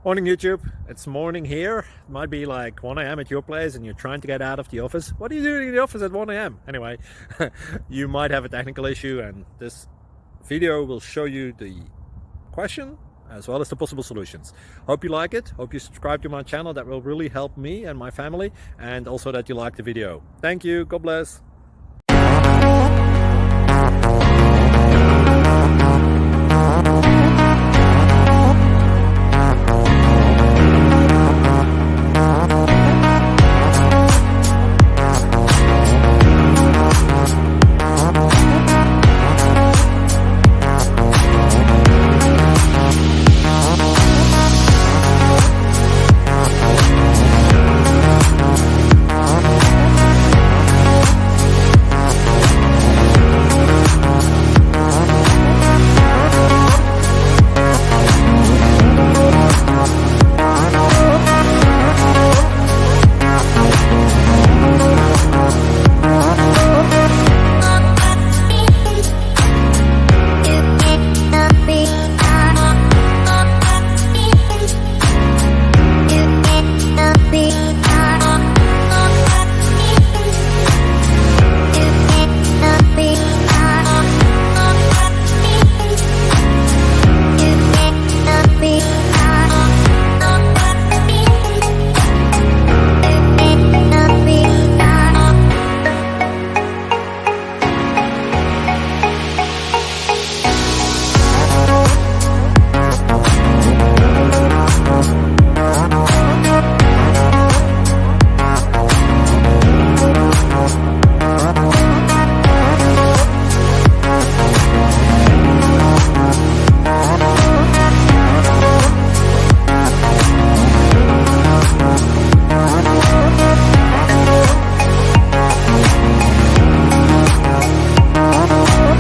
Morning YouTube, it's morning here. It might be like 1 a.m. at your place and you're trying to get out of the office. What are you doing in the office at 1 a.m? Anyway, you might have a technical issue and this video will show you the question as well as the possible solutions. Hope you like it, hope you subscribe to my channel. That will really help me and my family, and also that you like the video. Thank you, God bless.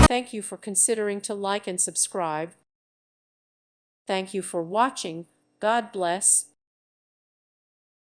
Thank you for considering to like and subscribe. Thank you for watching. God bless.